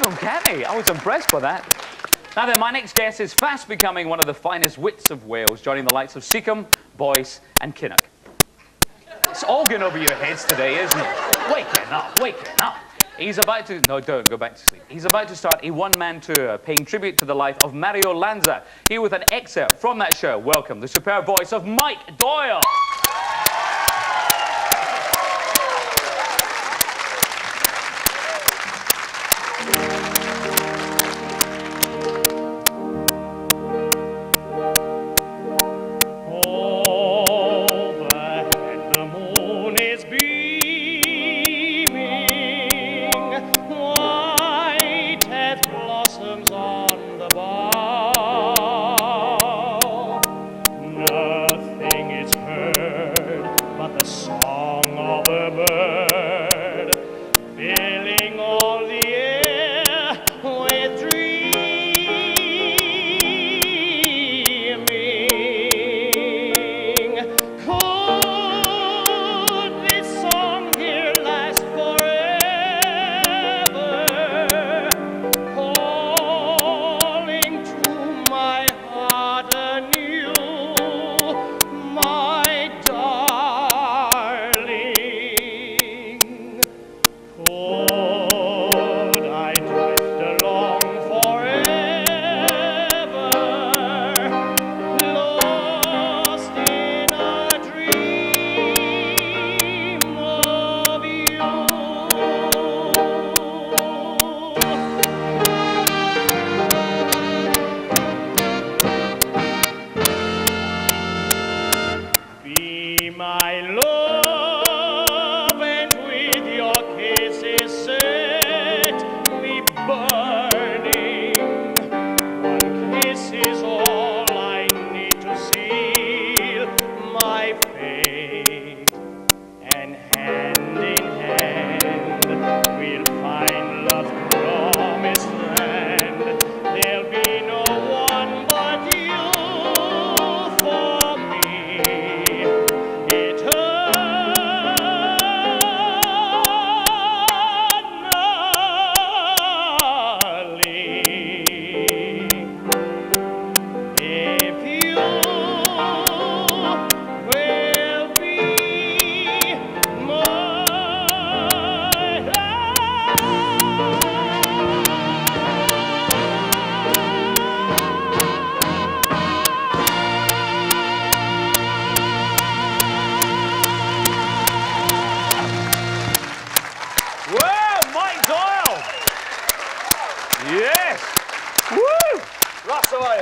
uncanny. I was impressed by that. Now then, my next guest is fast becoming one of the finest wits of Wales, joining the likes of Seacombe, Boyce and Kinnock. It's all going over your heads today, isn't it? Waking up, waking up. He's about to... No, don't go back to sleep. He's about to start a one-man tour, paying tribute to the life of Mario Lanza. Here with an excerpt from that show. Welcome, the superb voice of Mike Doyle.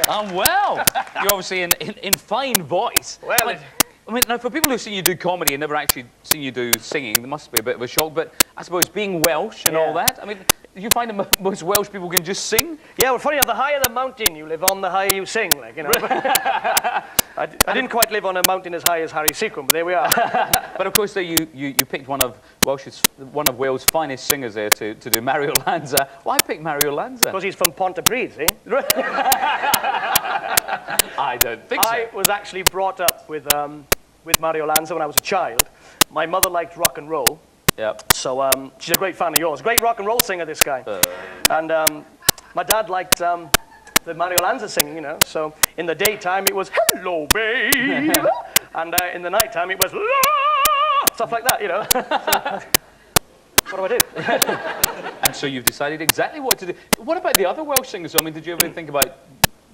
I'm well. You're obviously in fine voice. Well, I mean, now for people who've seen you do comedy and never actually seen you do singing, there must be a bit of a shock. But I suppose being Welsh and all that, I mean, do you find that most Welsh people can just sing? Yeah, well, funny enough, the higher the mountain you live on, the higher you sing, like, you know. I didn't quite live on a mountain as high as Harry Seacombe, but there we are. But of course, you picked one of Wales' finest singers there to do Mario Lanza. Why pick Mario Lanza? Because he's from Pontypridd, see? I don't think so. I was actually brought up with Mario Lanza when I was a child. My mother liked rock and roll. Yep. So she's a great fan of yours. Great rock and roll singer, this guy. And my dad liked the Mario Lanza singing, you know. So in the daytime it was "Hello, babe," and in the nighttime it was "La," stuff like that, you know. So, what do I do? And so you've decided exactly what to do. What about the other Welsh singers? I mean, did you ever think about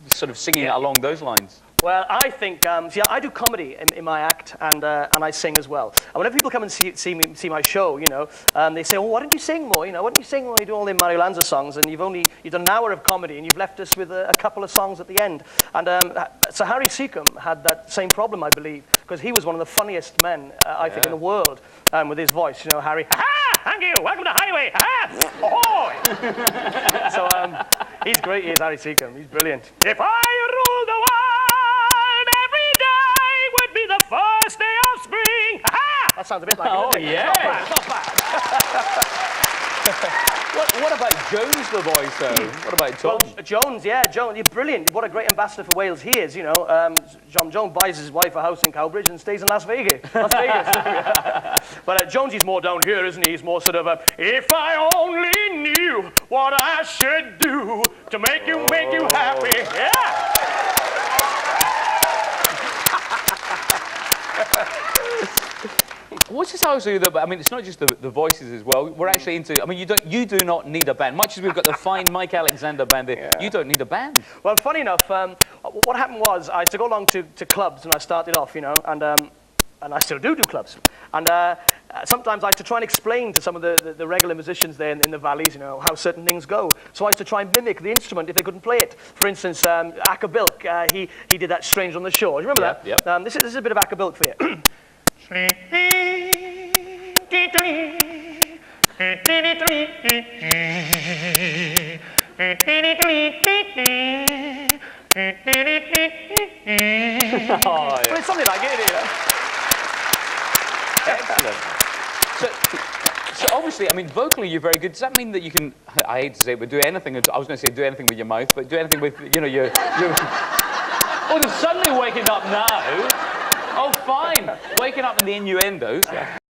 sort of singing along those lines? Well, I think, see, I do comedy in my act, and I sing as well. And whenever people come and see my show, you know, they say, "Oh, why don't you sing more? You know, why don't you sing more? You do all the Mario Lanza songs, and you've done an hour of comedy, and you've left us with a couple of songs at the end." And so Harry Seacombe had that same problem, I believe, because he was one of the funniest men, I think, in the world, with his voice. You know, Harry, "Ha! Thank you. Welcome to Highway. Ha! Ahoy!" So he's great. He is Harry Seacombe. He's brilliant. If I ruled the world, every day would be the first day of spring. Ha! That sounds a bit like it. Oh, yeah. Not bad. Not bad. What about Jones, the voice, though? What about Tom? Well, Jones, yeah, Jones, you're brilliant. What a great ambassador for Wales he is, you know. John Jones buys his wife a house in Cowbridge and stays in Las Vegas. But Jonesy's more down here, isn't he? He's more sort of a, if I only knew what I should do to make you happy. Yeah. What's this also, though? I mean, it's not just the voices as well. We're actually into. I mean, you do not need a band. Much as we've got the fine Mike Alexander band there, you don't need a band. Well, funny enough, what happened was I used to go along to clubs when I started off, you know, and I still do clubs. And sometimes I had to try and explain to some of the regular musicians there in the valleys, you know, how certain things go. So I used to try and mimic the instrument if they couldn't play it. For instance, Acapulco, he did that Strange on the Shore. Do you remember that? Yep. This is a bit of Acapulco for you. Well, it's something like it, you know. Excellent. So obviously, I mean, vocally you're very good. Does that mean that you can, I hate to say it, but do anything, I was going to say do anything with your mouth, but do anything with, you know, your oh, they're suddenly waking up now. Oh, fine. Waking up in the innuendos.